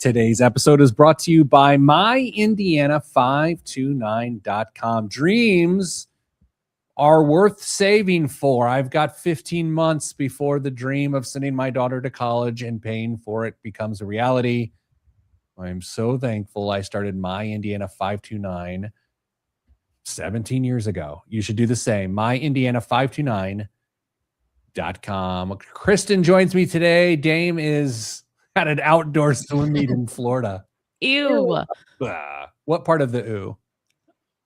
Today's episode is brought to you by myindiana529.com. Dreams are worth saving for. I've got 15 months before the dream of sending my daughter to college and paying for it becomes a reality. I'm so thankful I started My Indiana 529 17 years ago. You should do the same. myindiana529.com. Kristen joins me today. Dame is at an outdoor swim meet in Florida. Ew. What part of the ooh?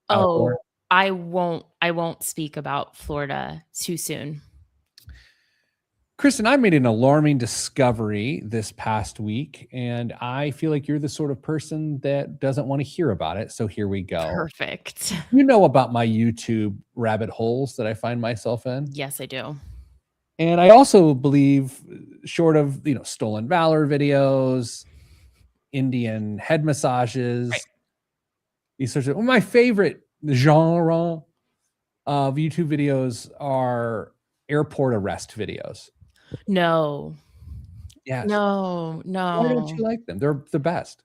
Outdoor? Oh, I won't speak about Florida too soon. Kristen, I made an alarming discovery this past week, and I feel like you're the sort of person that doesn't want to hear about it. So here we go. Perfect. You know about my YouTube rabbit holes that I find myself in? Yes, I do. And I also believe, short of, stolen valor videos, Indian head massages, right. These sorts of, my favorite genre of YouTube videos are airport arrest videos. No. Yes. No. Why don't you like them? They're the best.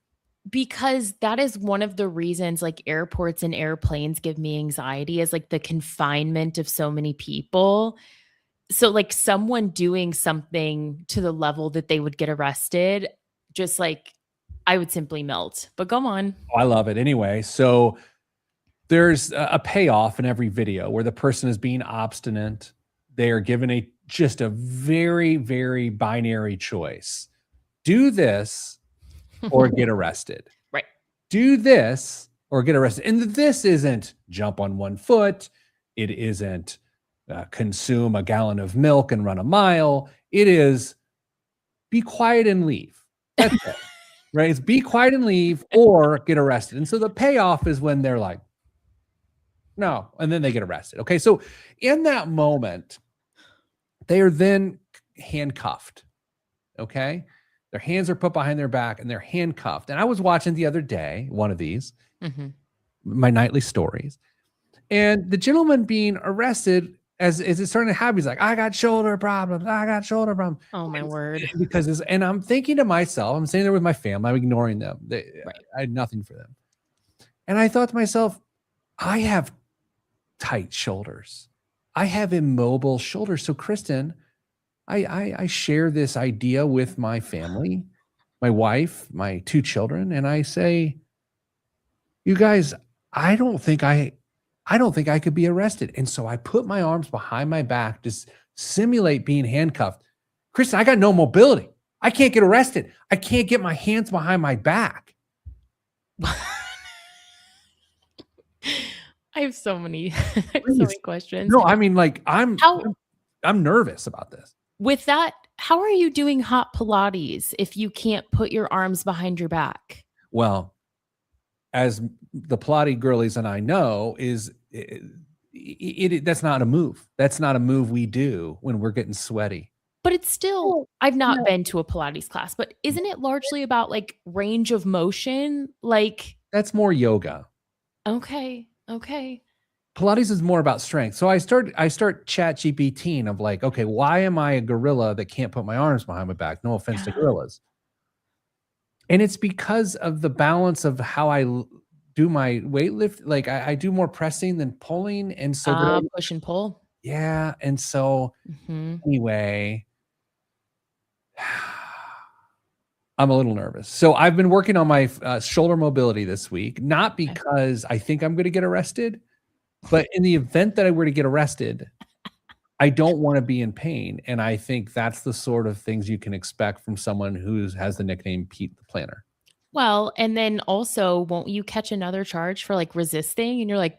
Because that is one of the reasons like airports and airplanes give me anxiety, is like the confinement of so many people. So like someone doing something to the level that they would get arrested, just like I would simply melt. But go on. Oh, I love it. Anyway, so there's a payoff in every video where the person is being obstinate. They are given just a very, very binary choice. Do this or get arrested. Right. Do this or get arrested. And this isn't jump on one foot. It isn't consume a gallon of milk and run a mile. It is be quiet and leave. That's it. Right? It's be quiet and leave or get arrested. And so the payoff is when they're like, no, and then they get arrested. Okay, so in that moment, they are then handcuffed. Okay, their hands are put behind their back and they're handcuffed. And I was watching the other day, one of these, my nightly stories, and the gentleman being arrested, as it's starting to happen, he's like, I got shoulder problems. Oh my word. Because and I'm thinking to myself, I'm sitting there with my family, I'm ignoring them. I had nothing for them. And I thought to myself, I have tight shoulders. I have immobile shoulders. So Kristen, I share this idea with my family, my wife, my two children, and I say, you guys, I don't think I could be arrested. And so I put my arms behind my back to simulate being handcuffed. Kristen, I got no mobility. I can't get arrested. I can't get my hands behind my back. I have so many questions. No, I mean, like I'm nervous about this. With that, how are you doing hot Pilates if you can't put your arms behind your back? Well, as the Pilates girlies and I know, that's not a move. That's not a move we do when we're getting sweaty. But it's still, I've not been to a Pilates class, but isn't it largely about like range of motion? Like that's more yoga. Okay. Pilates is more about strength. So I start ChatGPTing of like, okay, why am I a gorilla that can't put my arms behind my back? No offense to gorillas. And it's because of the balance of how I do my weight lift. Like I do more pressing than pulling. And so push and pull. Yeah. And so anyway, I'm a little nervous. So I've been working on my shoulder mobility this week, not because I think I'm going to get arrested, but in the event that I were to get arrested, I don't want to be in pain. And I think that's the sort of things you can expect from someone who has the nickname Pete the Planner. Well, and then also, won't you catch another charge for like resisting? And you're like,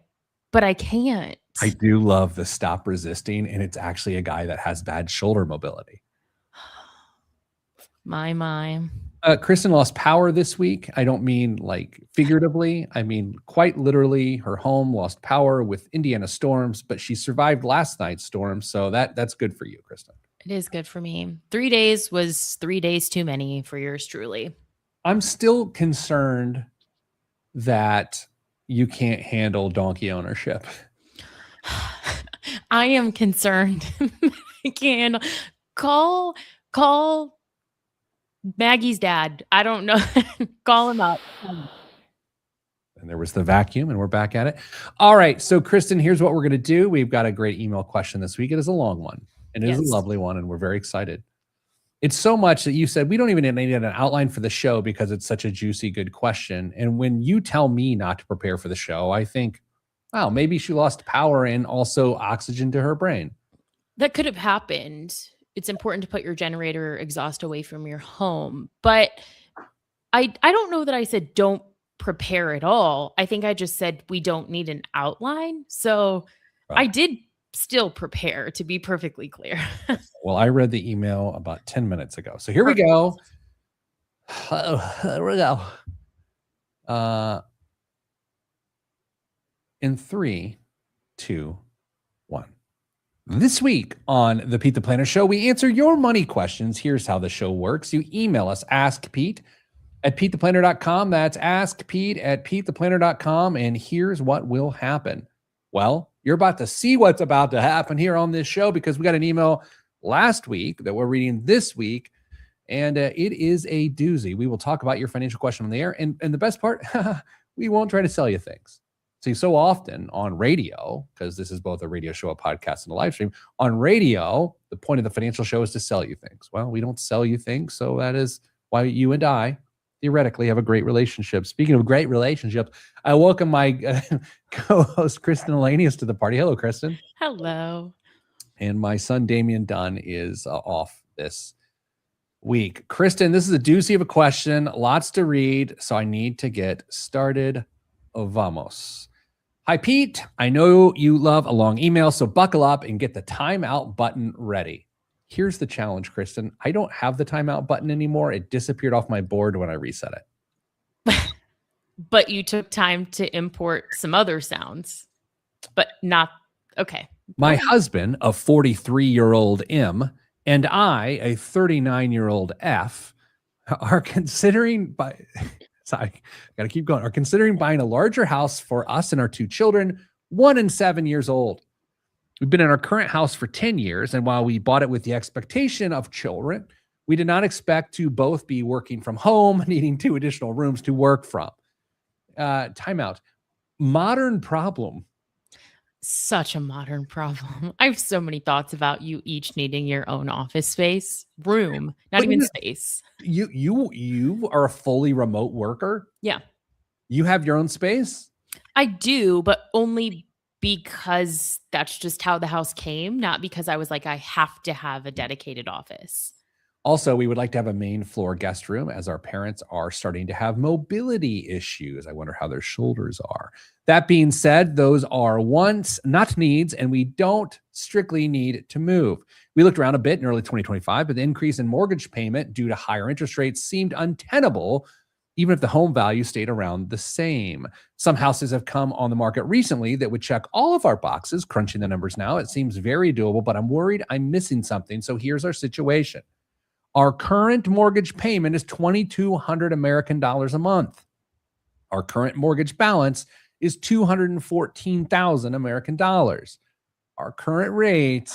but I can't. I do love the stop resisting. And it's actually a guy that has bad shoulder mobility. My. Kristen lost power this week. I don't mean like figuratively. I mean quite literally. Her home lost power with Indiana storms, but she survived last night's storm. So that's good for you, Kristen. It is good for me. 3 days was 3 days too many for yours truly. I'm still concerned that you can't handle donkey ownership. I am concerned. I can't handle. Call Maggie's dad. I don't know. Call him up. And there was the vacuum, and we're back at it. All right. So, Kristen, here's what we're going to do. We've got a great email question this week. It is a long one, and it is a Yes. lovely one, and we're very excited. It's so much that you said we don't even need an outline for the show because it's such a juicy, good question. And when you tell me not to prepare for the show, I think, wow, maybe she lost power and also oxygen to her brain. That could have happened. It's important to put your generator exhaust away from your home. But I don't know that I said don't prepare at all. I think I just said we don't need an outline. So Right. I did still prepare, to be perfectly clear. Well, I read the email about 10 minutes ago. So here we go. Here we go. In 3, 2, 1. This week on the Pete the Planner Show, we answer your money questions. Here's how the show works. You email us, askpete@petetheplanner.com. That's askpete@petetheplanner.com. And here's what will happen. Well, you're about to see what's about to happen here on this show because we got an email last week that we're reading this week. And it is a doozy. We will talk about your financial question on the air. And the best part, we won't try to sell you things. See, so often on radio, because this is both a radio show, a podcast, and a live stream, on radio, the point of the financial show is to sell you things. Well, we don't sell you things. So that is why you and I theoretically have a great relationship. Speaking of great relationships, I welcome my co-host, Kristen Elanius, to the party. Hello, Kristen. Hello. And my son, Damian Dunn, is off this week. Kristen, this is a doozy of a question. Lots to read. So I need to get started. Vamos. Hi, Pete. I know you love a long email, so buckle up and get the timeout button ready. Here's the challenge, Kristen. I don't have the timeout button anymore. It disappeared off my board when I reset it. But you took time to import some other sounds, but not, okay. My husband, a 43-year-old M, and I, a 39-year-old F, are considering sorry, got to keep going. Are considering buying a larger house for us and our 2 children, 1 and 7 years old. We've been in our current house for 10 years, and while we bought it with the expectation of children, we did not expect to both be working from home, needing 2 additional rooms to work from. Timeout. Modern problem. Such a modern problem. I have so many thoughts about you each needing your own office space, room, not even space. You are a fully remote worker? Yeah. You have your own space? I do, but only because that's just how the house came, not because I was like, I have to have a dedicated office. Also, we would like to have a main floor guest room as our parents are starting to have mobility issues. I wonder how their shoulders are. That being said, those are wants, not needs, and we don't strictly need to move. We looked around a bit in early 2025, but the increase in mortgage payment due to higher interest rates seemed untenable, even if the home value stayed around the same. Some houses have come on the market recently that would check all of our boxes. Crunching the numbers now, it seems very doable, but I'm worried I'm missing something. So here's our situation. Our current mortgage payment is $2,200 American dollars a month. Our current mortgage balance is $214,000 American dollars. Our current rate,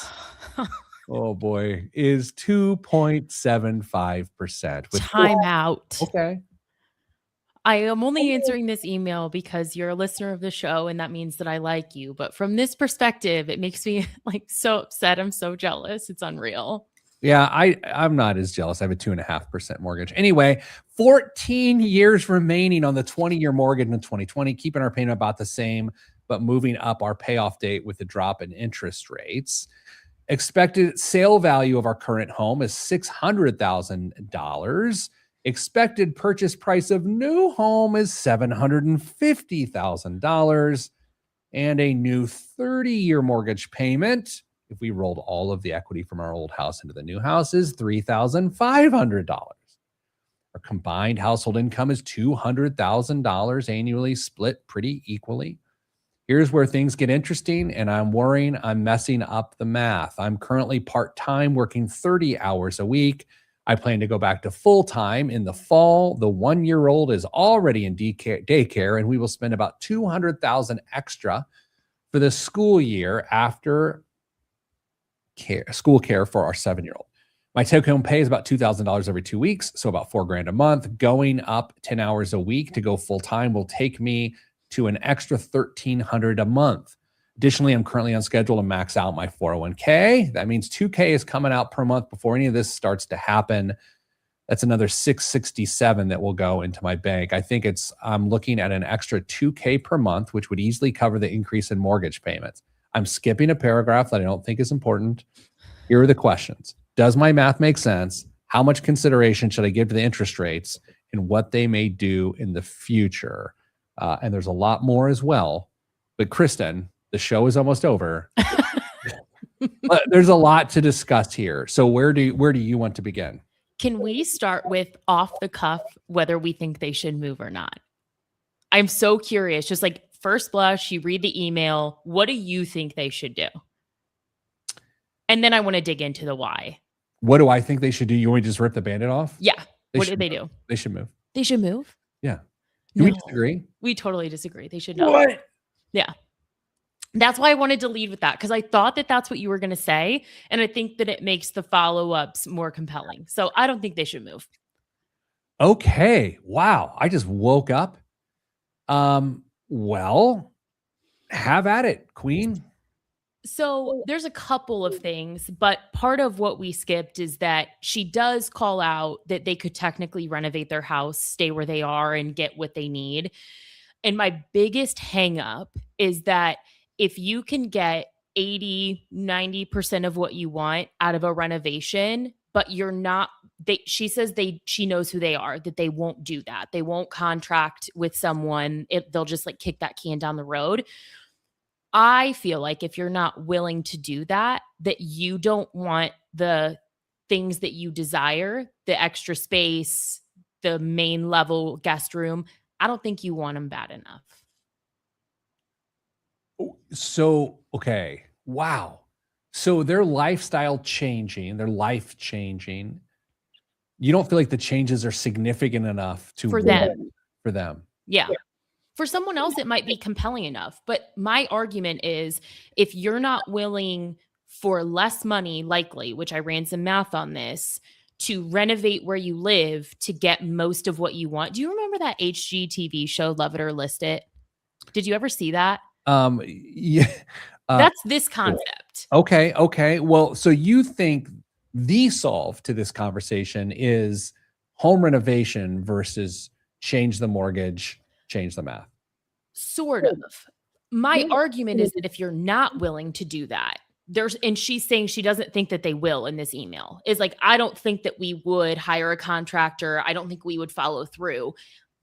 oh boy, is 2.75%. Time out. Okay. I am only answering this email because you're a listener of the show, and that means that I like you. But from this perspective, it makes me like so upset. I'm so jealous. It's unreal. Yeah, I'm not as jealous. I have a 2.5% mortgage. Anyway, 14 years remaining on the 20-year mortgage in 2020, keeping our payment about the same, but moving up our payoff date with the drop in interest rates. Expected sale value of our current home is $600,000. Expected purchase price of new home is $750,000. And a new 30-year mortgage payment, if we rolled all of the equity from our old house into the new house, is $3,500. Our combined household income is $200,000 annually, split pretty equally. Here's where things get interesting, and I'm worrying I'm messing up the math. I'm currently part-time, working 30 hours a week. I plan to go back to full-time in the fall. The 1-year-old is already in daycare, and we will spend about $200,000 extra for the school year after school care for our 7-year-old. My take-home pay is about $2,000 every 2 weeks, so about $4,000 a month. Going up 10 hours a week to go full-time will take me to an extra $1,300 a month. Additionally, I'm currently on schedule to max out my 401k. That means $2K is coming out per month before any of this starts to happen. That's another $667 that will go into my bank. I think I'm looking at an extra $2K per month, which would easily cover the increase in mortgage payments. I'm skipping a paragraph that I don't think is important. Here are the questions. Does my math make sense? How much consideration should I give to the interest rates and what they may do in the future? And there's a lot more as well. But Kristen, the show is almost over. But there's a lot to discuss here. So where do you want to begin? Can we start with off the cuff whether we think they should move or not? I'm so curious. Just like first blush, you read the email. What do you think they should do? And then I want to dig into the why. What do I think they should do? You want me to just rip the Band-Aid off? Yeah. What did they do? They should move. They should move? Yeah. Do we disagree? We totally disagree. They should not. What? Yeah. That's why I wanted to lead with that, because I thought that that's what you were going to say. And I think that it makes the follow-ups more compelling. So I don't think they should move. Okay. Wow. I just woke up. Well, have at it, Queen. So there's a couple of things, but part of what we skipped is that she does call out that they could technically renovate their house, stay where they are, and get what they need. And my biggest hang up is that if you can get 80, 90% of what you want out of a renovation, but you're not, she says she knows who they are, that they won't do that. They won't contract with someone. They'll just like kick that can down the road. I feel like if you're not willing to do that, that you don't want the things that you desire, the extra space, the main level guest room. I don't think you want them bad enough. So, okay. Wow. So their lifestyle changing, their life changing. You don't feel like the changes are significant enough for them. For them. Yeah. For someone else, it might be compelling enough. But my argument is if you're not willing for less money, likely, which I ran some math on this, to renovate where you live to get most of what you want. Do you remember that HGTV show, Love It or List It? Did you ever see that? Yeah. That's this concept. Okay. Well, so you think the solve to this conversation is home renovation versus change the mortgage, change the math? Sort of. My argument is that if you're not willing to do that, and she's saying she doesn't think that they will in this email, is like, I don't think that we would hire a contractor. I don't think we would follow through.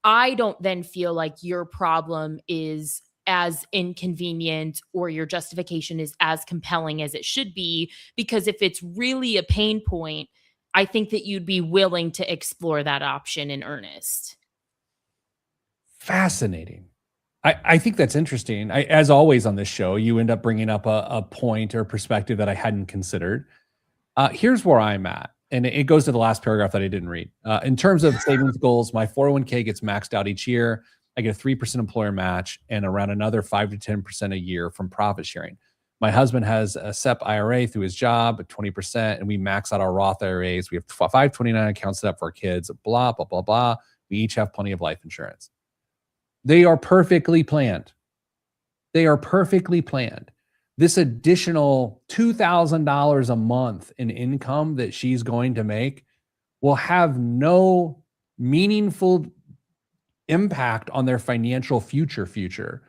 I don't then feel like your problem is as inconvenient or your justification is as compelling as it should be, because if it's really a pain point, I think that you'd be willing to explore that option in earnest. Fascinating. I think that's interesting. As always on this show, you end up bringing up a point or perspective that I hadn't considered. Here's where I'm at. And it goes to the last paragraph that I didn't read. In terms of savings goals, my 401k gets maxed out each year. I get a 3% employer match and around another 5 to 10% a year from profit sharing. My husband has a SEP IRA through his job at 20%, and we max out our Roth IRAs. We have 529 accounts set up for our kids, blah, blah, blah, blah. We each have plenty of life insurance. They are perfectly planned. This additional $2,000 a month in income that she's going to make will have no meaningful impact on their financial future.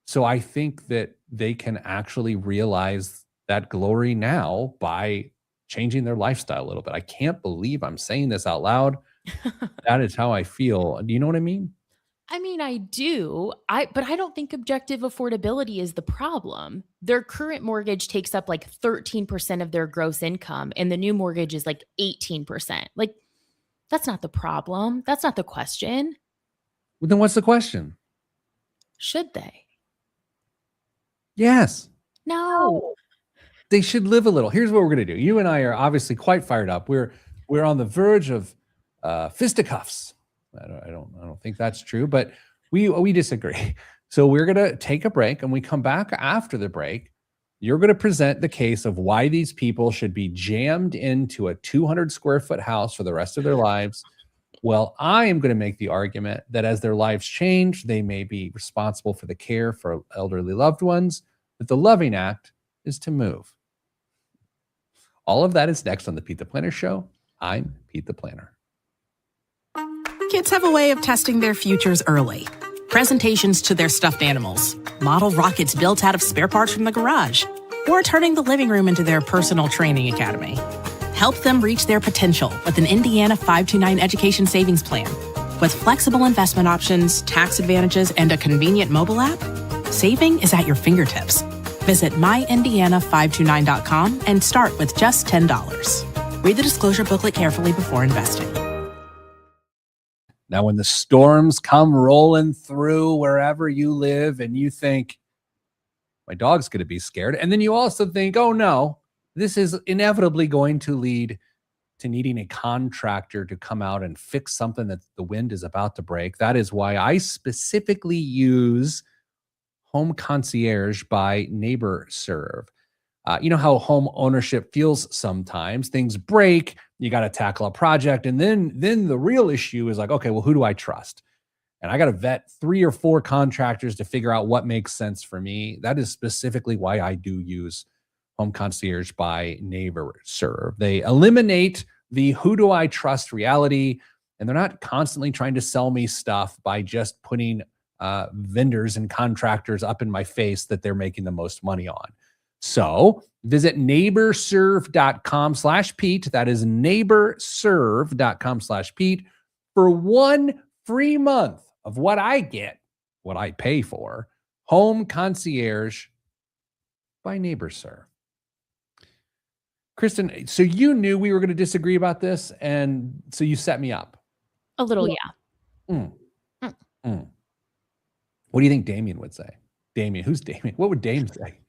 So I think that they can actually realize that glory now by changing their lifestyle a little bit. I can't believe I'm saying this out loud. That is how I feel. Do you know what I mean? I mean, I do. But I don't think objective affordability is the problem. Their current mortgage takes up like 13% of their gross income, and the new mortgage is like 18%. Like, that's not the problem. That's not the question. Well, then what's the question? Should they? Yes. No. They should live a little. Here's what we're going to do. You and I are obviously quite fired up. We're on the verge of fisticuffs. I don't think that's true, but we disagree. So we're going to take a break, and we come back after the break. You're going to present the case of why these people should be jammed into a 200 square foot house for the rest of their lives. Well, I am going to make the argument that as their lives change, they may be responsible for the care for elderly loved ones, that the loving act is to move. All of that is next on the Pete the Planner Show. I'm Pete the Planner. Kids have a way of testing their futures early. Presentations to their stuffed animals, model rockets built out of spare parts from the garage, or turning the living room into their personal training academy. Help them reach their potential with an Indiana 529 education savings plan. With flexible investment options, tax advantages, and a convenient mobile app, saving is at your fingertips. Visit myindiana529.com and start with just $10. Read the disclosure booklet carefully before investing. Now, when the storms come rolling through wherever you live and you think, my dog's going to be scared. And then you also think, oh no, this is inevitably going to lead to needing a contractor to come out and fix something that the wind is about to break. That is why I specifically use Home Concierge by NeighborServe. You know how home ownership feels sometimes. Things break, you got to tackle a project. And then the real issue is like, okay, well, who do I trust? And I got to vet 3 or 4 contractors to figure out what makes sense for me. That is specifically why I do use Home Concierge by NeighborServe. They eliminate the who do I trust reality, and they're not constantly trying to sell me stuff by just putting vendors and contractors up in my face that they're making the most money on. So visit neighborserve.com/Pete. That is neighborserve.com/Pete for 1 free month of what I get, what I pay for, Home Concierge by NeighborServe. Kristen, so you knew we were going to disagree about this, and so you set me up. A little, yeah. What do you think Damien would say? Damien, who's Damien? What would Dame say?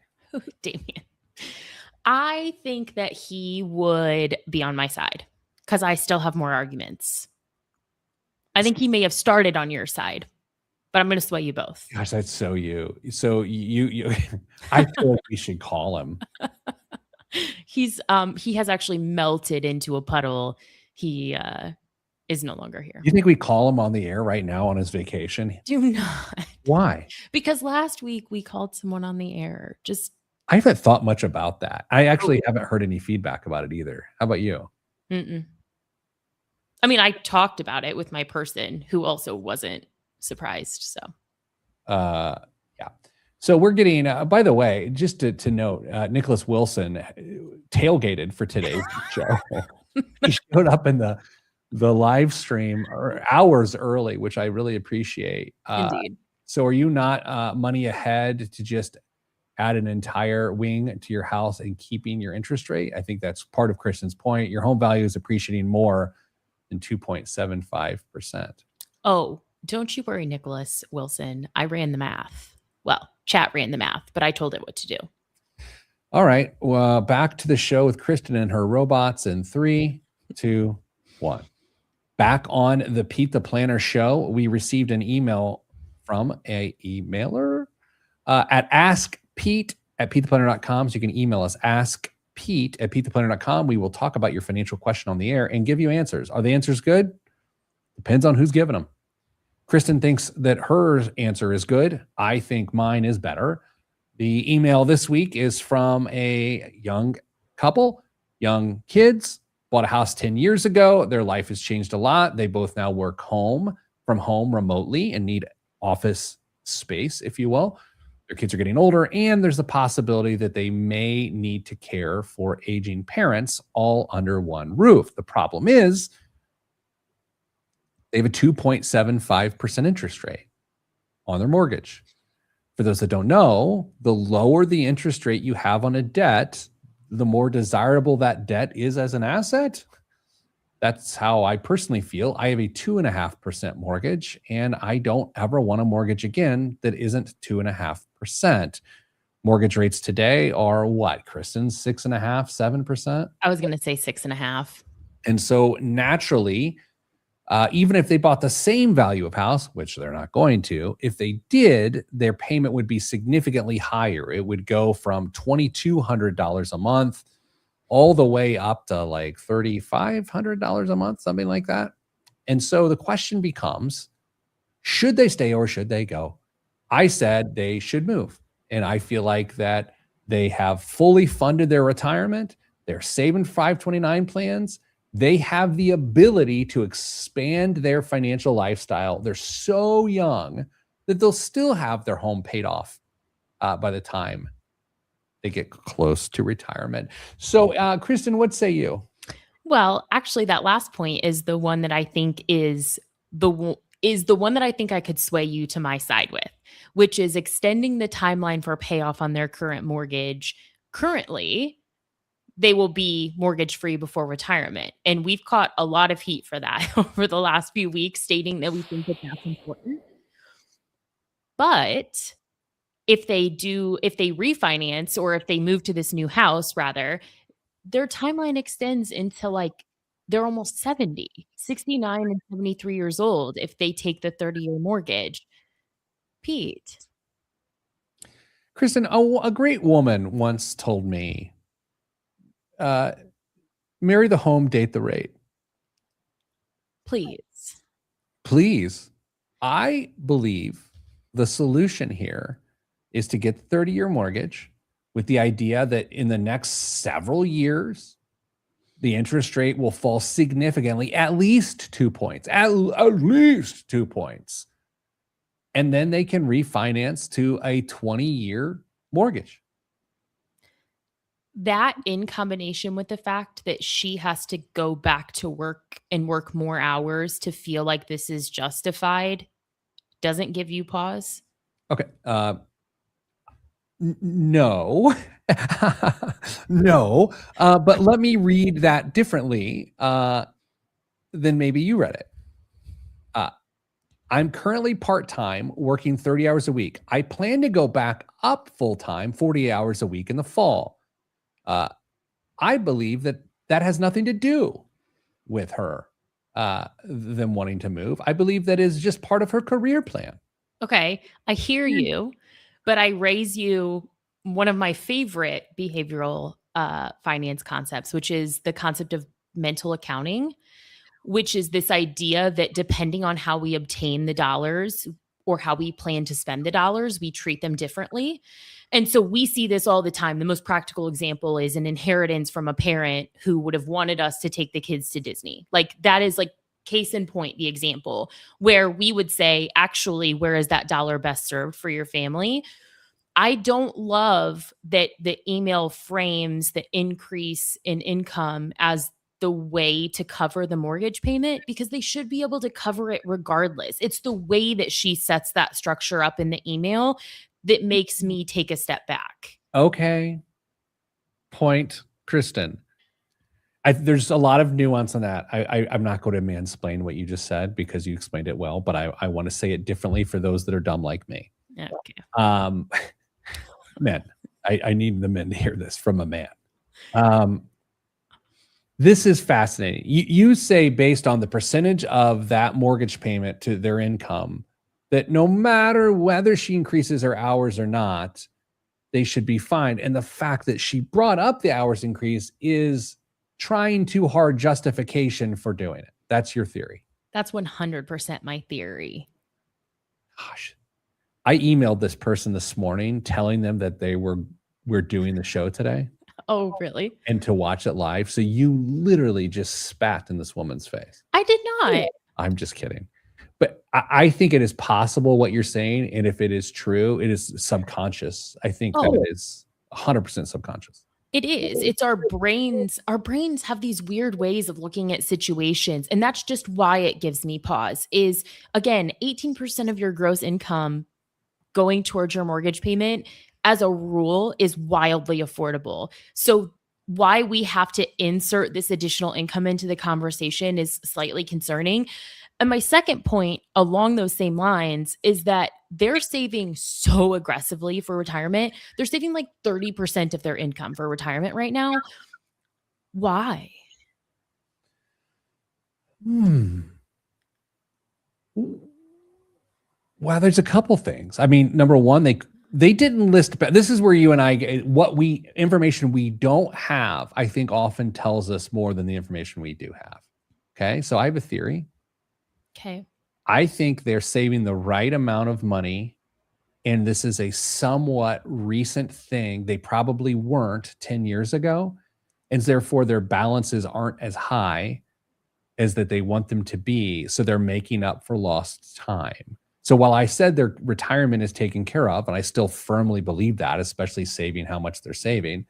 Damien. I think that he would be on my side because I still have more arguments. I think he may have started on your side, but I'm going to sway you both. Gosh, that's so you. So you I feel like we should call him. He has actually melted into a puddle. He is no longer here. You think we call him on the air right now on his vacation? Do not. Why? Because last week we called someone on the air. I haven't thought much about that. I actually haven't heard any feedback about it either. How about you? I mean, I talked about it with my person who also wasn't surprised. So, yeah. So we're getting, by the way, just to note, Nicholas Wilson tailgated for today's show. He showed up in the live stream hours early, which I really appreciate. Indeed. So are you not money ahead to just add an entire wing to your house and keeping your interest rate? I think that's part of Kristen's point. Your home value is appreciating more than 2.75%. Oh, don't you worry, Nicholas Wilson. I ran the math. Well, chat ran the math, but I told it what to do. All right. Well, back to the show with Kristen and her robots in 3, 2, 1. Back on the Pete the Planner Show, we received an email from a emailer at askpete@petetheplanner.com. So you can email us, askpete@petetheplanner.com. We will talk about your financial question on the air and give you answers. Are the answers good? Depends on who's giving them. Kristen thinks that her answer is good. I think mine is better. The email this week is from a young couple, young kids, bought a house 10 years ago. Their life has changed a lot. They both now work from home remotely and need office space, if you will. Their kids are getting older, and there's a possibility that they may need to care for aging parents all under one roof. The problem is they have a 2.75% interest rate on their mortgage. For those that don't know, the lower the interest rate you have on a debt, the more desirable that debt is as an asset. That's how I personally feel. I have a 2.5% mortgage, and I don't ever want a mortgage again that isn't 2.5%. Mortgage rates today are what, Kristen? 6.5%, 7%? I was going to say 6.5. And so naturally, Even if they bought the same value of house, which they're not going to, if they did, their payment would be significantly higher. It would go from $2,200 a month all the way up to like $3,500 a month, something like that. And so the question becomes, should they stay or should they go? I said they should move. And I feel like that they have fully funded their retirement. They're saving 529 plans. They have the ability to expand their financial lifestyle. They're so young that they'll still have their home paid off by the time they get close to retirement. So, Kristen, what say you? Well, actually, that last point is the one that I think is the one that I think I could sway you to my side with, which is extending the timeline for payoff on their current mortgage. Currently, they will be mortgage free before retirement. And we've caught a lot of heat for that over the last few weeks, stating that we think that that's important. But if they refinance, or if they move to this new house, rather, their timeline extends into like they're almost 70, 69 and 73 years old if they take the 30-year mortgage. Pete. Kristen, a great woman once told me, marry the home, date the rate. Please. Please. I believe the solution here is to get the 30-year mortgage with the idea that in the next several years, the interest rate will fall significantly, at least 2 points, at least 2 points. And then they can refinance to a 20-year mortgage. That, in combination with the fact that she has to go back to work and work more hours to feel like this is justified, doesn't give you pause? Okay. No. No. But let me read that differently than maybe you read it. I'm currently part-time, working 30 hours a week. I plan to go back up full-time, 40 hours a week in the fall. I believe that has nothing to do with her them wanting to move. I believe that is just part of her career plan. Okay, I hear you, but I raise you one of my favorite behavioral finance concepts, which is the concept of mental accounting, which is this idea that depending on how we obtain the dollars or how we plan to spend the dollars, we treat them differently. And so we see this all the time. The most practical example is an inheritance from a parent who would have wanted us to take the kids to Disney. Like, that is like case in point, the example where we would say, actually, where is that dollar best served for your family? I don't love that the email frames the increase in income as the way to cover the mortgage payment, because they should be able to cover it regardless. It's the way that she sets that structure up in the email that makes me take a step back. Okay. Point, Kristen. There's a lot of nuance on that. I'm not going to mansplain what you just said because you explained it well, but I want to say it differently for those that are dumb like me. Okay. Men, I need the men to hear this from a man. This is fascinating. You say based on the percentage of that mortgage payment to their income, that no matter whether she increases her hours or not, they should be fine. And the fact that she brought up the hours increase is trying too hard justification for doing it. That's your theory. That's 100% my theory. Gosh, I emailed this person this morning telling them that we're doing the show today. Oh, really? And to watch it live. So you literally just spat in this woman's face. I did not. I'm just kidding. But I think it is possible what you're saying. And if it is true, it is subconscious. I think that it is 100% subconscious. It is. It's our brains. Our brains have these weird ways of looking at situations. And that's just why it gives me pause is, again, 18% of your gross income going towards your mortgage payment as a rule is wildly affordable. So why we have to insert this additional income into the conversation is slightly concerning. And my second point along those same lines is that they're saving so aggressively for retirement. They're saving like 30% of their income for retirement right now. Why? Well, there's a couple things. I mean, number one, they didn't list. This is where you and I, information we don't have, I think often tells us more than the information we do have. Okay. So I have a theory. Okay. I think they're saving the right amount of money. And this is a somewhat recent thing. They probably weren't 10 years ago. And therefore their balances aren't as high as that they want them to be. So they're making up for lost time. So while I said their retirement is taken care of, and I still firmly believe that, especially saving how much they're saving,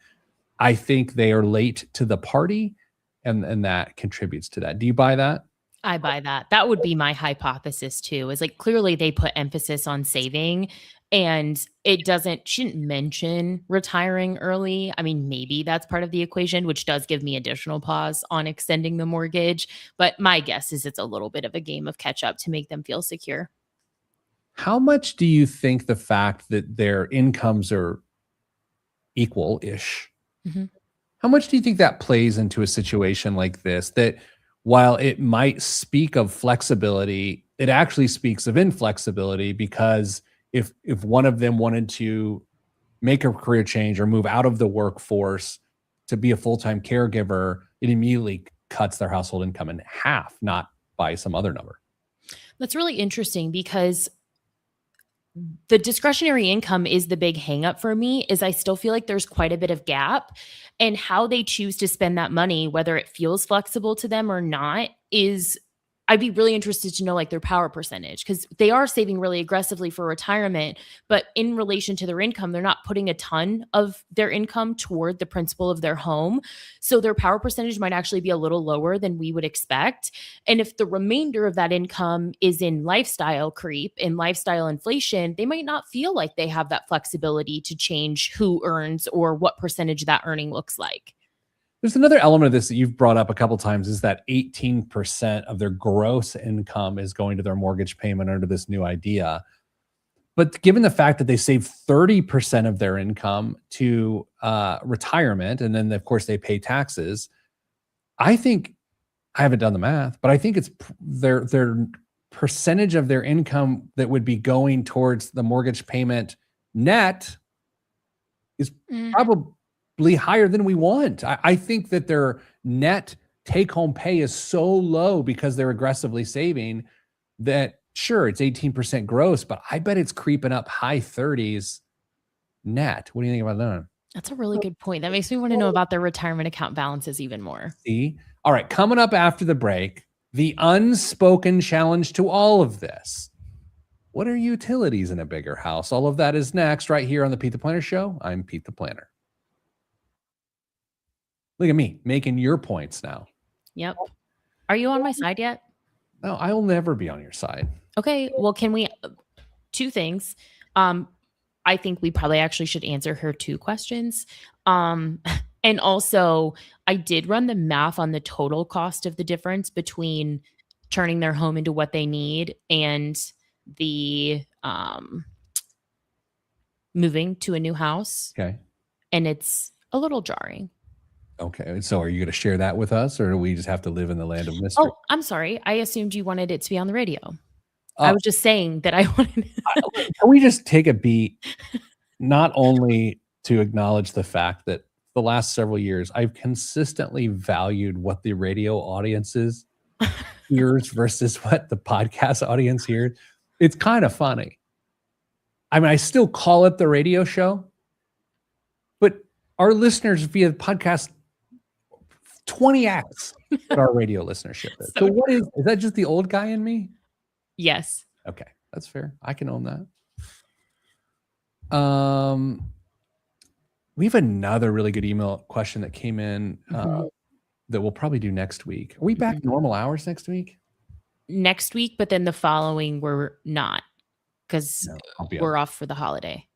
I think they are late to the party, and that contributes to that. Do you buy that? I buy that. That would be my hypothesis too, is like clearly they put emphasis on saving and shouldn't mention retiring early. I mean, maybe that's part of the equation, which does give me additional pause on extending the mortgage. But my guess is it's a little bit of a game of catch up to make them feel secure. How much do you think the fact that their incomes are equal-ish, how much do you think that plays into a situation like this, that while it might speak of flexibility, it actually speaks of inflexibility? Because if one of them wanted to make a career change or move out of the workforce to be a full-time caregiver, it immediately cuts their household income in half, not by some other number. That's really interesting because the discretionary income is the big hang up for me. Is I still feel like there's quite a bit of gap, and how they choose to spend that money, whether it feels flexible to them or not, I'd be really interested to know like their power percentage, because they are saving really aggressively for retirement, but in relation to their income, they're not putting a ton of their income toward the principal of their home. So their power percentage might actually be a little lower than we would expect. And if the remainder of that income is in lifestyle creep and lifestyle inflation, they might not feel like they have that flexibility to change who earns or what percentage that earning looks like. There's another element of this that you've brought up a couple times, is that 18% of their gross income is going to their mortgage payment under this new idea. But given the fact that they save 30% of their income to retirement, and then of course they pay taxes, I think, I haven't done the math, but I think it's their percentage of their income that would be going towards the mortgage payment net is probably higher than we want. I think that their net take-home pay is so low because they're aggressively saving that, sure, it's 18% gross, but I bet it's creeping up high 30s net. What do you think about that? That's a really good point. That makes me want to know about their retirement account balances even more. See? All right, coming up after the break, the unspoken challenge to all of this. What are utilities in a bigger house? All of that is next right here on the Pete the Planner Show. I'm Pete the Planner. Look at me making your points now. Yep. Are you on my side yet? No, I'll never be on your side. Okay. Well, can we, two things. I think we probably actually should answer her two questions. And also I did run the math on the total cost of the difference between turning their home into what they need and the moving to a new house. Okay. And it's a little jarring. Okay. So are you going to share that with us, or do we just have to live in the land of mystery? Oh, I'm sorry. I assumed you wanted it to be on the radio. I was just saying that I wanted. Can we just take a beat, not only to acknowledge the fact that the last several years, I've consistently valued what the radio audiences hears versus what the podcast audience hears. It's kind of funny. I mean, I still call it the radio show, but our listeners via the podcast 20x what our radio listenership is. So what is that just the old guy in me? Yes. Okay, that's fair. I can own that. We have another really good email question that came in that we'll probably do next week. Are we back normal hours next week? Next week, but then the following we're not, because we're off for the holiday.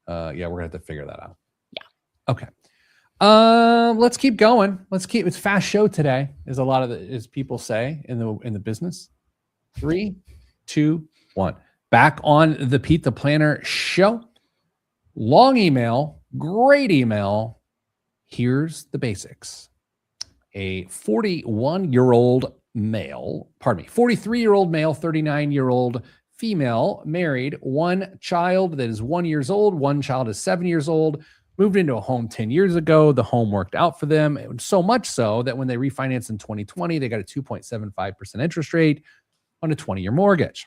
Yeah, we're gonna have to figure that out. Yeah. Okay. Let's keep going. It's fast show today, as a lot of as people say in the business. 3, 2, 1. Back on the Pete the Planner Show. Long email, great email. Here's the basics. A 43-year-old male, 39-year-old female, married, one child that is 1 year old, one child is 7 years old, moved into a home 10 years ago. The home worked out for them, so much so that when they refinanced in 2020, they got a 2.75% interest rate on a 20-year mortgage.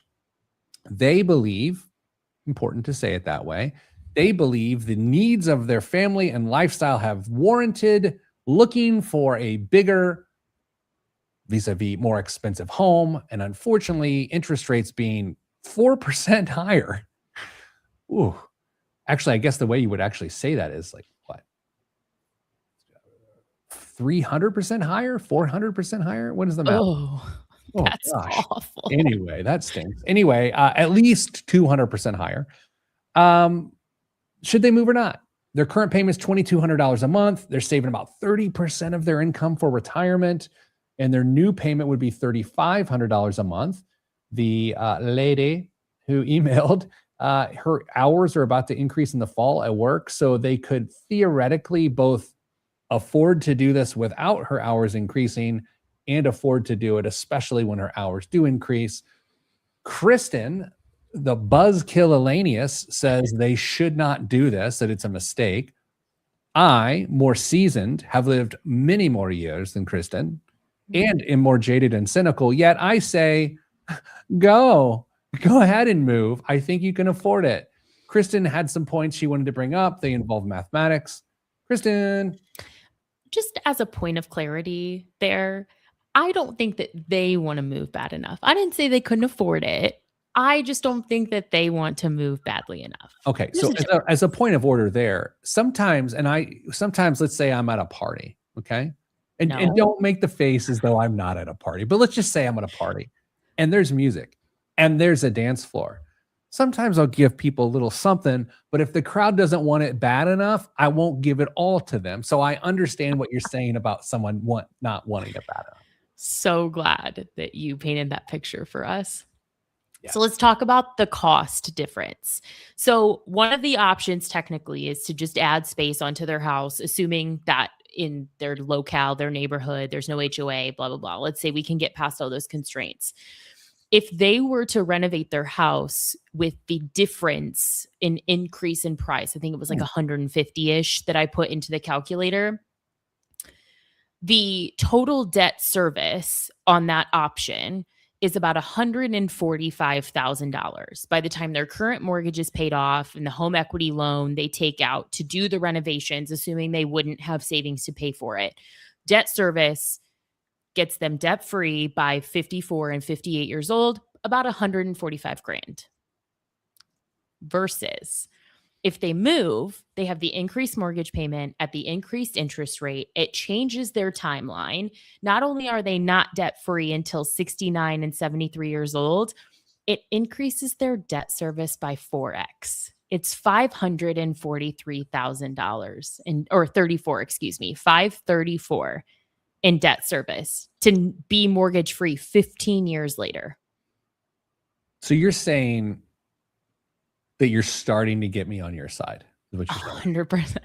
They believe, important to say it that way, they believe the needs of their family and lifestyle have warranted looking for a bigger, vis-a-vis more expensive home. And unfortunately, interest rates being 4% higher. Ooh. Actually, I guess the way you would actually say that is like what? 300% higher? 400% higher? What is the math? Oh, that's awful. Anyway, that stinks. Anyway, at least 200% higher. Should they move or not? Their current payment is $2,200 a month. They're saving about 30% of their income for retirement, and their new payment would be $3,500 a month. The lady who emailed, her hours are about to increase in the fall at work, so they could theoretically both afford to do this without her hours increasing and afford to do it, especially when her hours do increase. Kristen, the buzzkill Elanius, says they should not do this, that it's a mistake. I, more seasoned, have lived many more years than Kristen and am more jaded and cynical, yet I say, go ahead and move. I think you can afford it. Kristen had some points she wanted to bring up. They involve mathematics. Kristen. Just as a point of clarity there, I don't think that they want to move bad enough. I didn't say they couldn't afford it. I just don't think that they want to move badly enough. Okay. So as a point of order there, sometimes let's say I'm at a party. Okay. And don't make the face as though I'm not at a party, but let's just say I'm at a party and there's music and there's a dance floor. Sometimes I'll give people a little something, but if the crowd doesn't want it bad enough, I won't give it all to them. So I understand what you're saying about someone not wanting it bad enough. So glad that you painted that picture for us. Yeah. So let's talk about the cost difference. So one of the options technically is to just add space onto their house, assuming that in their locale, their neighborhood, there's no HOA, blah, blah, blah. Let's say we can get past all those constraints. If they were to renovate their house with the difference in increase in price, I think it was like 150-ish that I put into the calculator, the total debt service on that option is about $145,000 by the time their current mortgage is paid off and the home equity loan they take out to do the renovations, assuming they wouldn't have savings to pay for it. Debt service gets them debt free by 54 and 58 years old, about $145,000. Versus if they move, they have the increased mortgage payment at the increased interest rate. It changes their timeline. Not only are they not debt free until 69 and 73 years old, it increases their debt service by 4x. It's $543,000 or 34, excuse me, 534 in debt service to be mortgage free 15 years later. So you're saying that you're starting to get me on your side, is what you're saying. 100%.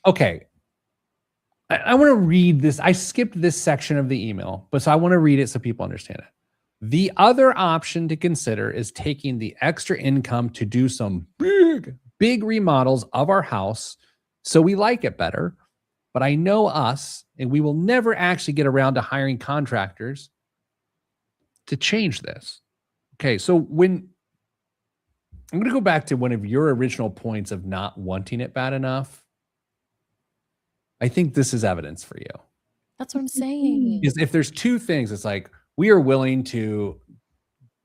Okay. I want to read this. I skipped this section of the email, but so I want to read it so people understand it. The other option to consider is taking the extra income to do some big remodels of our house so we like it better. But I know us, and we will never actually get around to hiring contractors to change this. Okay, so I'm going to go back to one of your original points of not wanting it bad enough. I think this is evidence for you. That's what I'm saying. Is if there's two things, it's like we are willing to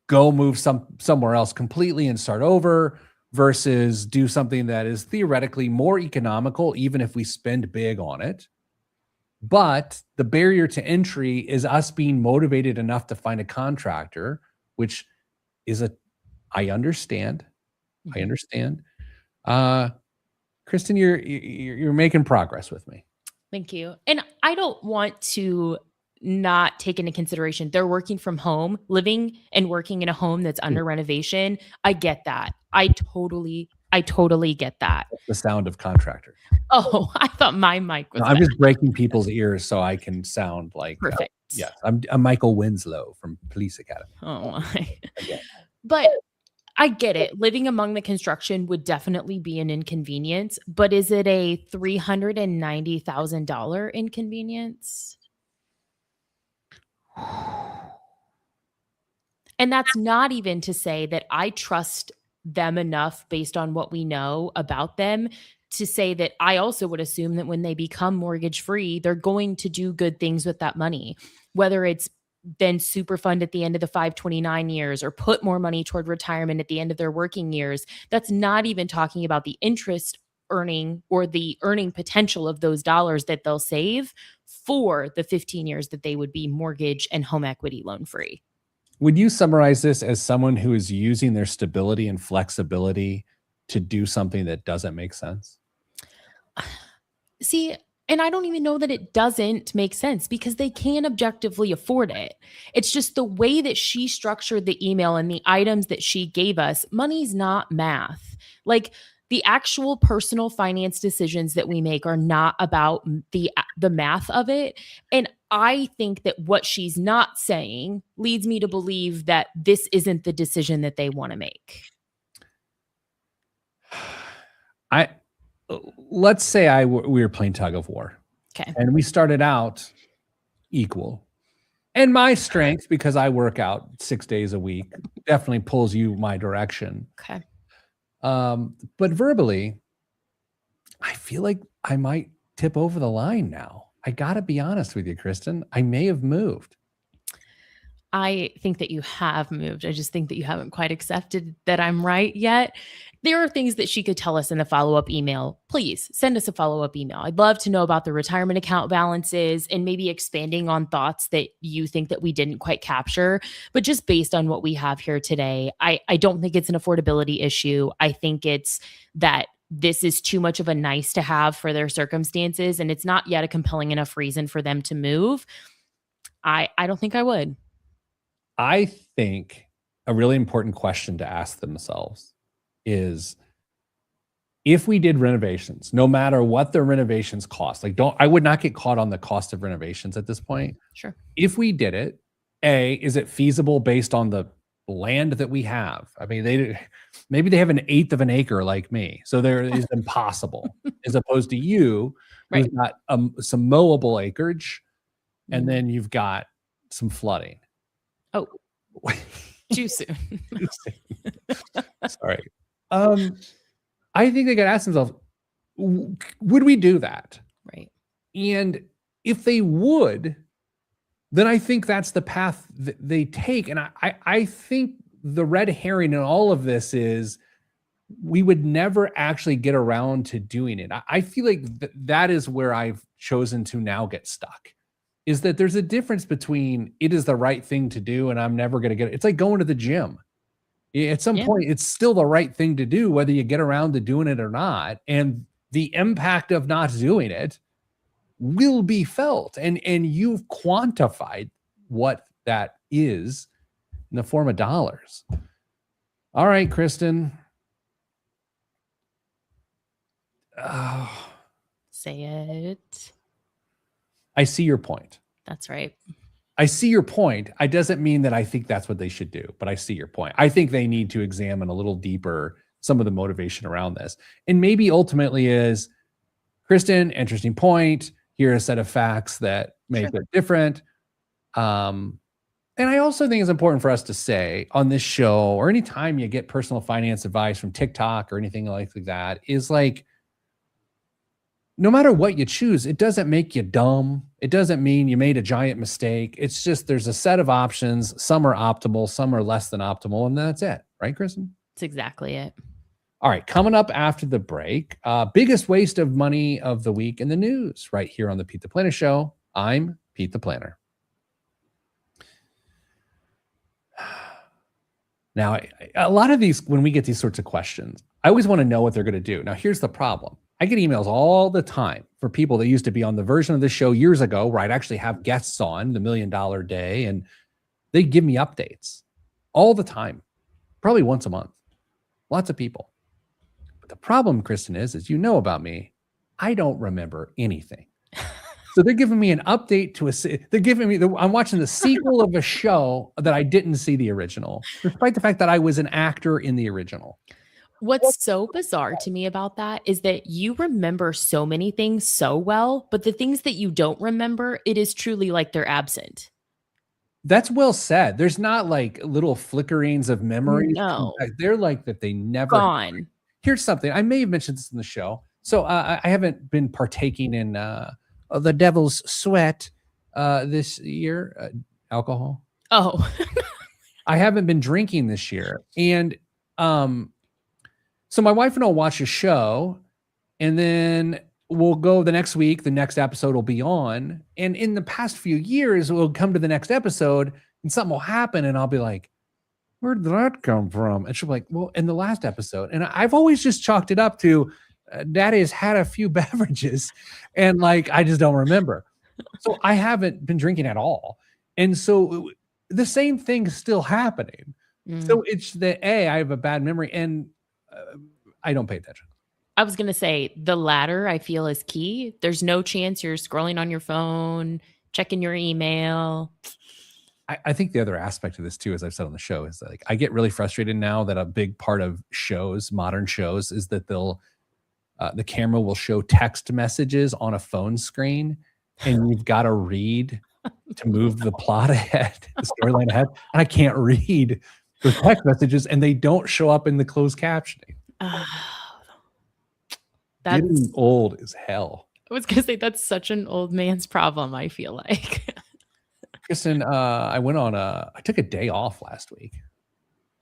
go move somewhere else completely and start over versus do something that is theoretically more economical, even if we spend big on it. But the barrier to entry is us being motivated enough to find a contractor, which is I understand. I understand. Kristen, you're making progress with me. Thank you. And I don't want to not take into consideration they're working from home, living and working in a home that's under renovation. I get that. I totally get that. That's the sound of contractor. Oh, I thought my mic was. No, I'm just breaking people's ears so I can sound like perfect. Yes, I'm Michael Winslow from Police Academy. Oh my. But I get it. Living among the construction would definitely be an inconvenience, but is it a $390,000 inconvenience? And that's not even to say that I trust them enough based on what we know about them to say that I also would assume that when they become mortgage free, they're going to do good things with that money, whether it's been super fund at the end of the 529 years or put more money toward retirement at the end of their working years. That's not even talking about the interest earning or the earning potential of those dollars that they'll save for the 15 years that they would be mortgage and home equity loan free. Would you summarize this as someone who is using their stability and flexibility to do something that doesn't make sense? See, and I don't even know that it doesn't make sense because they can objectively afford it. It's just the way that she structured the email and the items that she gave us. Money's not math. Like the actual personal finance decisions that we make are not about the math of it. And I think that what she's not saying leads me to believe that this isn't the decision that they want to make. Let's say we were playing tug of war. Okay. And we started out equal. And my strength, because I work out 6 days a week, definitely pulls you my direction. Okay. But verbally, I feel like I might tip over the line now. I got to be honest with you, Kristen. I may have moved. I think that you have moved. I just think that you haven't quite accepted that I'm right yet. There are things that she could tell us in a follow-up email. Please send us a follow-up email. I'd love to know about the retirement account balances and maybe expanding on thoughts that you think that we didn't quite capture. But just based on what we have here today, I don't think it's an affordability issue. I think it's that this is too much of a nice to have for their circumstances, and it's not yet a compelling enough reason for them to move. I don't think I would. I think a really important question to ask themselves is if we did renovations, no matter what the renovations cost, I would not get caught on the cost of renovations at this point. Sure. If we did it, is it feasible based on the land that we have? I mean, maybe they have an eighth of an acre like me. So there is impossible as opposed to you, who's got some mowable acreage, and then you've got some flooding. Oh, too soon. Sorry. I think they got to ask themselves, would we do that? Right. And if they would, then I think that's the path that they take. And I think the red herring in all of this is we would never actually get around to doing it. I feel like that is where I've chosen to now get stuck. Is that there's a difference between it is the right thing to do and I'm never going to get it. It's like going to the gym. At some point, it's still the right thing to do, whether you get around to doing it or not. And the impact of not doing it will be felt. And you've quantified what that is in the form of dollars. All right, Kristen. Say it. I see your point. That's right. I see your point. It doesn't mean that I think that's what they should do, but I see your point. I think they need to examine a little deeper some of the motivation around this. And maybe ultimately is, Kristen, interesting point. Here are a set of facts that make it different. And I also think it's important for us to say on this show, or anytime you get personal finance advice from TikTok or anything like that, is like, no matter what you choose, it doesn't make you dumb. It doesn't mean you made a giant mistake. It's just there's a set of options. Some are optimal, some are less than optimal, and that's it. Right, Kristen? That's exactly it. All right, coming up after the break, biggest waste of money of the week in the news right here on the Pete the Planner Show. I'm Pete the Planner. Now, a lot of these, when we get these sorts of questions, I always want to know what they're going to do. Now, here's the problem. I get emails all the time for people that used to be on the version of the show years ago where I'd actually have guests on the $1 Million Day, and they give me updates all the time, probably once a month. Lots of people. But the problem, Kristen, is you know about me, I don't remember anything. So they're giving me an update they're giving me, I'm watching the sequel of a show that I didn't see the original, despite the fact that I was an actor in the original. What's so bizarre to me about that is that you remember so many things so well, but the things that you don't remember, it is truly like they're absent. That's well said. There's not like little flickerings of memories. No. They're like that they never Gone. Here's something. I may have mentioned this in the show. So I haven't been partaking in the devil's sweat this year, alcohol. Oh. I haven't been drinking this year. And so my wife and I'll watch a show, and then we'll go the next week. The next episode will be on. And in the past few years, we'll come to the next episode and something will happen. And I'll be like, where did that come from? And she'll be like, well, in the last episode. And I've always just chalked it up to Daddy's had a few beverages and like, I just don't remember. So I haven't been drinking at all. And so the same thing's still happening. So it's that I have a bad memory and I don't pay attention. I was going to say the latter I feel is key. There's no chance you're scrolling on your phone, checking your email. I think the other aspect of this too, as I've said on the show, is that, like, I get really frustrated now that a big part of shows, modern shows, is that the camera will show text messages on a phone screen and you've got to read to move the plot ahead, the storyline ahead. And I can't read the text messages and they don't show up in the closed captioning. That's Getting old as hell. I was going to say that's such an old man's problem, I feel like. Kristen, I took a day off last week.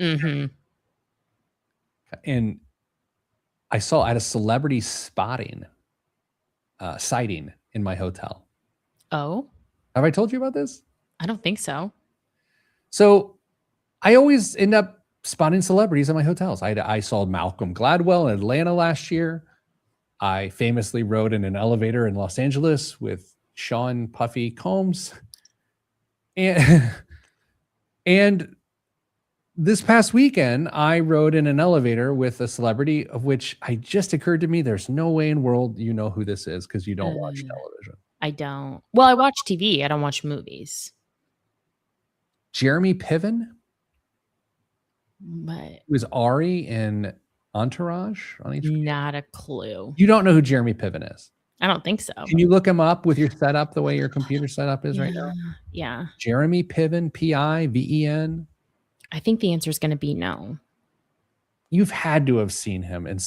Mm-hmm. And I had a celebrity sighting in my hotel. Oh, have I told you about this? I don't think so. So I always end up spotting celebrities in my hotels. I saw Malcolm Gladwell in Atlanta last year. I famously rode in an elevator in Los Angeles with Sean Puffy Combs. And this past weekend, I rode in an elevator with a celebrity of which I just occurred to me, there's no way in the world you know who this is because you don't watch television. I don't. Well, I watch TV. I don't watch movies. Jeremy Piven? But Who is Ari in Entourage on each? Not a clue. You don't know who Jeremy Piven is? I don't think so. Can you look him up with your setup the way your computer setup is right now? Yeah. Jeremy Piven, Piven. I think the answer is going to be no. You've had to have seen him, and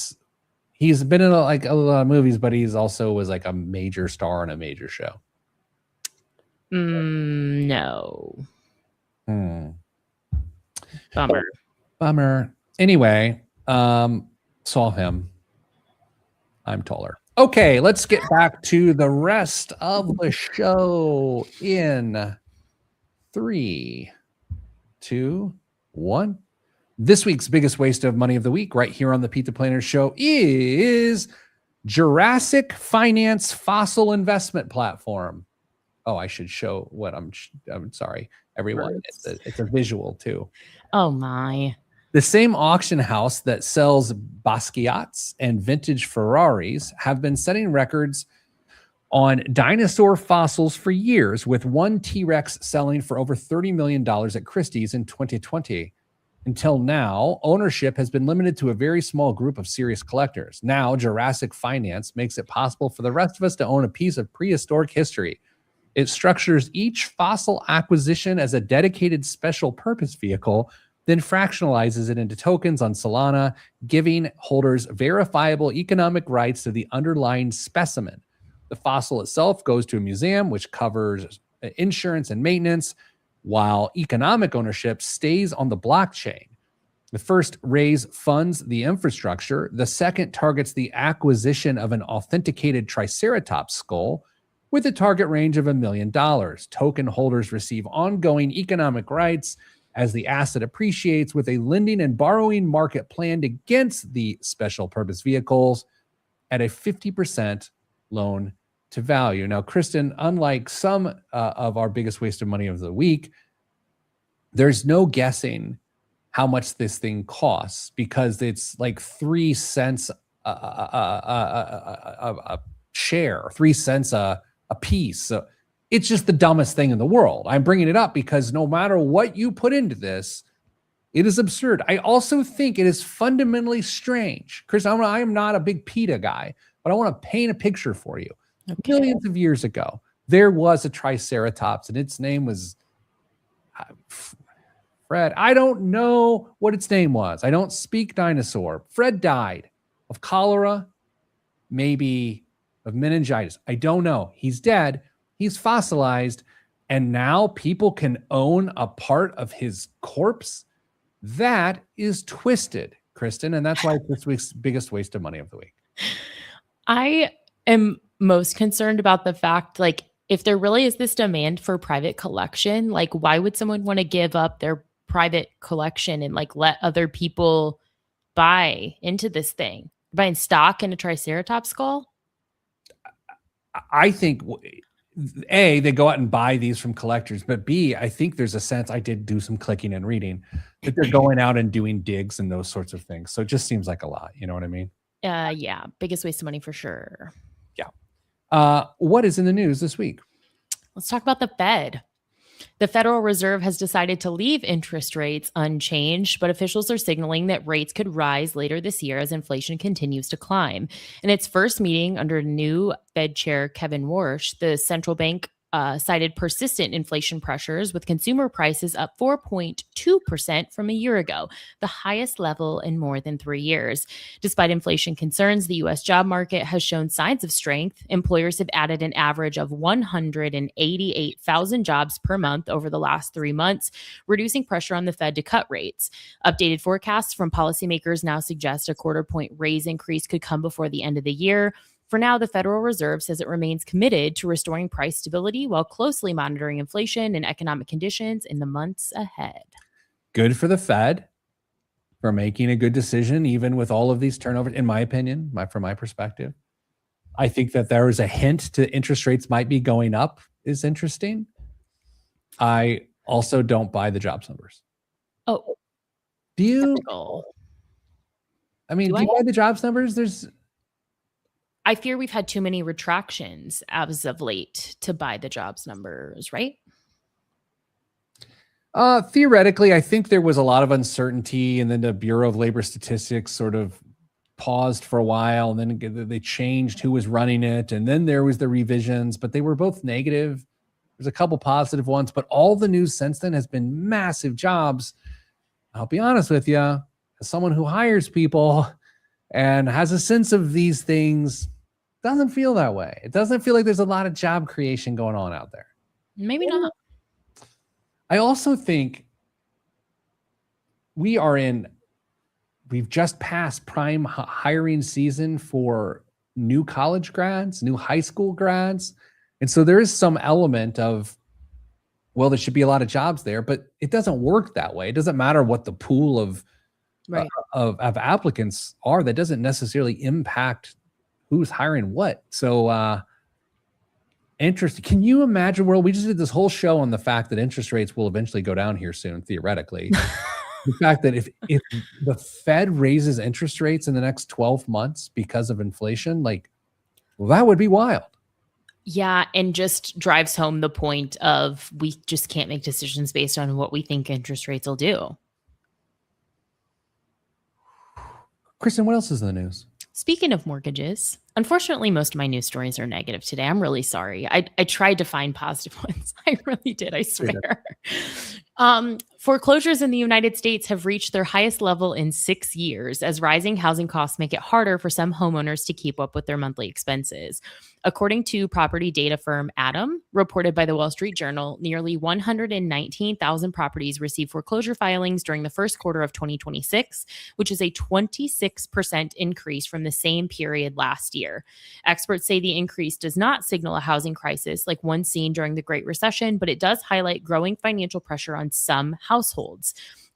he's been in a lot of movies, but he's also was like a major star in a major show. No. Bummer. Anyway, saw him. I'm taller. Okay, let's get back to the rest of the show in 3, 2, 1. This week's biggest waste of money of the week right here on the Pete the Planner Show is Jurassic Finance Fossil Investment Platform. Oh, I should show what I'm sorry, everyone. It's a visual too. Oh my. The same auction house that sells Basquiat's and vintage Ferraris have been setting records on dinosaur fossils for years, with one T-Rex selling for over $30 million at Christie's in 2020. Until now, ownership has been limited to a very small group of serious collectors. Now, Jurassic Finance makes it possible for the rest of us to own a piece of prehistoric history. It structures each fossil acquisition as a dedicated special purpose vehicle, then fractionalizes it into tokens on Solana, giving holders verifiable economic rights to the underlying specimen. The fossil itself goes to a museum, which covers insurance and maintenance, while economic ownership stays on the blockchain. The first raise funds the infrastructure. The second targets the acquisition of an authenticated Triceratops skull with a target range of $1 million. Token holders receive ongoing economic rights as the asset appreciates, with a lending and borrowing market planned against the special purpose vehicles at a 50% loan to value. Now, Kristen, unlike some of our biggest waste of money of the week, there's no guessing how much this thing costs because it's like 3 cents a share, 3 cents a a piece. So it's just the dumbest thing in the world. I'm bringing it up because no matter what you put into this, it is absurd. I also think it is fundamentally strange. Chris, I am not a big PETA guy, but I want to paint a picture for you. Okay. Millions of years ago, there was a triceratops, and its name was Fred. I don't know what its name was. I don't speak dinosaur. Fred died of cholera, maybe of meningitis. I don't know. He's dead. He's fossilized. And now people can own a part of his corpse. That is twisted, Kristen. And that's why it's this week's biggest waste of money of the week. I am most concerned about the fact, like, if there really is this demand for private collection, like, why would someone want to give up their private collection and like let other people buy into this thing? Buying stock in a triceratops skull? I think A, they go out and buy these from collectors, but B, I think there's a sense, I did do some clicking and reading, that they're going out and doing digs and those sorts of things. So it just seems like a lot. You know what I mean? Yeah. Biggest waste of money for sure. Yeah. What is in the news this week? Let's talk about the Fed. The Federal Reserve has decided to leave interest rates unchanged, but officials are signaling that rates could rise later this year as inflation continues to climb. In its first meeting under new Fed Chair Kevin Warsh, the central bank cited persistent inflation pressures, with consumer prices up 4.2% from a year ago, the highest level in more than 3 years. Despite inflation concerns, the U.S. job market has shown signs of strength. Employers have added an average of 188,000 jobs per month over the last 3 months, reducing pressure on the Fed to cut rates. Updated forecasts from policymakers now suggest a quarter-point raise increase could come before the end of the year. For now, the Federal Reserve says it remains committed to restoring price stability while closely monitoring inflation and economic conditions in the months ahead. Good for the Fed for making a good decision, even with all of these turnovers, in my opinion, from my perspective. I think that there is a hint to interest rates might be going up is interesting. I also don't buy the jobs numbers. Oh, do you? skeptical. I mean, do you buy the jobs numbers? I fear we've had too many retractions as of late to buy the jobs numbers, right? Theoretically, I think there was a lot of uncertainty, and then the Bureau of Labor Statistics sort of paused for a while, and then they changed who was running it, and then there was the revisions, but they were both negative. There's a couple positive ones, but all the news since then has been massive jobs. I'll be honest with you, as someone who hires people and has a sense of these things, doesn't feel that way. It doesn't feel like there's a lot of job creation going on out there. Maybe not. I also think we've just passed prime hiring season for new college grads, new high school grads. And so there is some element of, well, there should be a lot of jobs there, but it doesn't work that way. It doesn't matter what the pool of applicants are. That doesn't necessarily impact who's hiring what. So interesting. Can you imagine, we just did this whole show on the fact that interest rates will eventually go down here soon, theoretically. The fact that if the Fed raises interest rates in the next 12 months because of inflation, that would be wild. Yeah, and just drives home the point of we just can't make decisions based on what we think interest rates will do. Kristen, what else is in the news? Speaking of mortgages, unfortunately, most of my news stories are negative today. I'm really sorry. I tried to find positive ones. I really did, I swear. Foreclosures in the United States have reached their highest level in 6 years as rising housing costs make it harder for some homeowners to keep up with their monthly expenses. According to property data firm Adam, reported by the Wall Street Journal, nearly 119,000 properties received foreclosure filings during the first quarter of 2026, which is a 26% increase from the same period last year. Experts say the increase does not signal a housing crisis like one seen during the Great Recession, but it does highlight growing financial pressure on some households.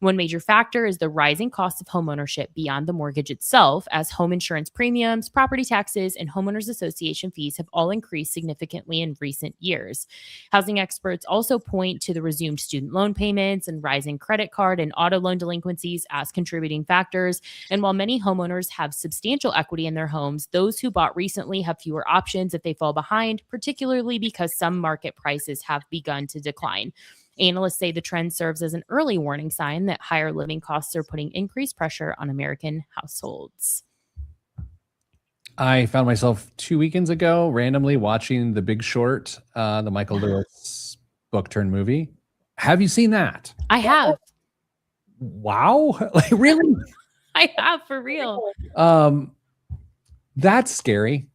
One major factor is the rising cost of homeownership beyond the mortgage itself, as home insurance premiums, property taxes, and homeowners association fees have all increased significantly in recent years. Housing experts also point to the resumed student loan payments and rising credit card and auto loan delinquencies as contributing factors. And while many homeowners have substantial equity in their homes, those who bought recently have fewer options if they fall behind, particularly because some market prices have begun to decline. Analysts say the trend serves as an early warning sign that higher living costs are putting increased pressure on American households. I found myself 2 weekends ago randomly watching The Big Short, the Michael Lewis book turned movie. Have you seen that? I have. Wow. Like, really? I have, for real. That's scary.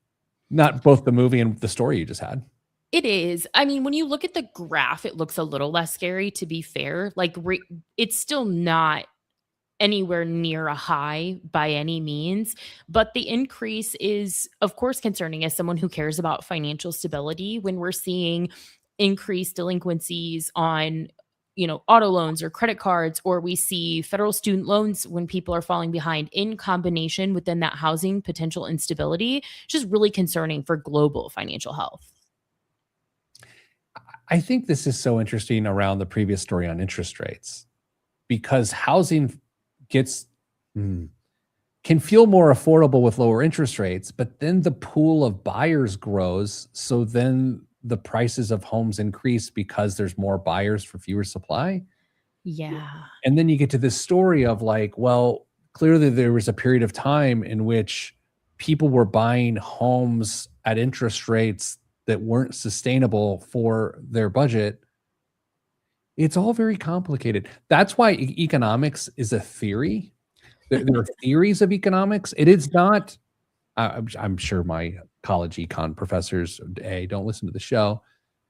Not both the movie and the story you just had. It is. I mean, when you look at the graph, it looks a little less scary, to be fair. Like, it's still not anywhere near a high by any means, but the increase is, of course, concerning as someone who cares about financial stability. When we're seeing increased delinquencies on, auto loans or credit cards, or we see federal student loans when people are falling behind in combination within that housing potential instability, it's just really concerning for global financial health. I think this is so interesting around the previous story on interest rates, because housing can feel more affordable with lower interest rates, but then the pool of buyers grows. So then the prices of homes increase because there's more buyers for fewer supply. Yeah. And then you get to this story of like, well, clearly there was a period of time in which people were buying homes at interest rates that weren't sustainable for their budget. It's all very complicated. That's why economics is a theory. There are theories of economics. It is not, I'm sure my college econ professors, A, don't listen to the show,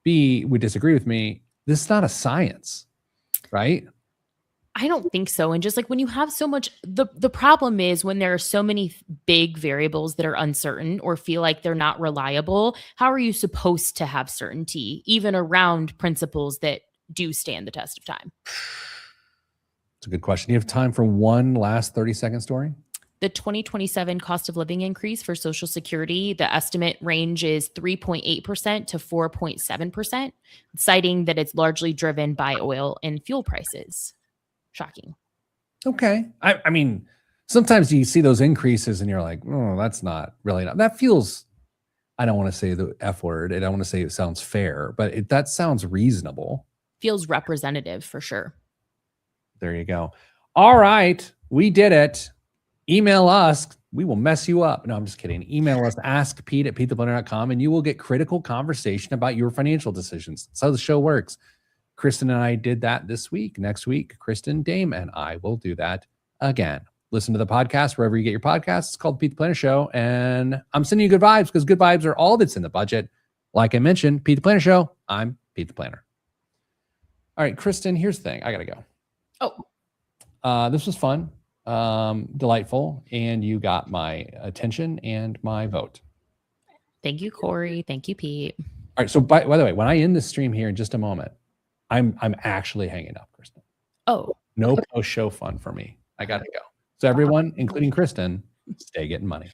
B, would disagree with me. This is not a science, right? I don't think so. And just like when you have so much, the problem is when there are so many big variables that are uncertain or feel like they're not reliable, how are you supposed to have certainty even around principles that do stand the test of time? It's a good question. You have time for one last 30-second story? The 2027 cost of living increase for Social Security, the estimate range is 3.8% to 4.7%, citing that it's largely driven by oil and fuel prices. Shocking. Okay. I mean, sometimes you see those increases and you're like, oh, that's not really, that feels, I don't want to say the F word. I don't want to say it sounds fair, but that sounds reasonable. Feels representative for sure. There you go. All right. We did it. Email us. We will mess you up. No, I'm just kidding. Email us, askpete@petetheplanner.com, and you will get critical conversation about your financial decisions. That's how the show works. Kristen and I did that this week. Next week, Kristen, Dame, and I will do that again. Listen to the podcast wherever you get your podcasts. It's called Pete the Planner Show. And I'm sending you good vibes because good vibes are all that's in the budget. Like I mentioned, Pete the Planner Show. I'm Pete the Planner. All right, Kristen, here's the thing. I got to go. This was fun, delightful, and you got my attention and my vote. Thank you, Corey. Thank you, Pete. All right. So by the way, when I end this stream here in just a moment, I'm actually hanging up, Kristen. Oh, no post-show fun for me. I got to go. So everyone, including Kristen, stay getting money.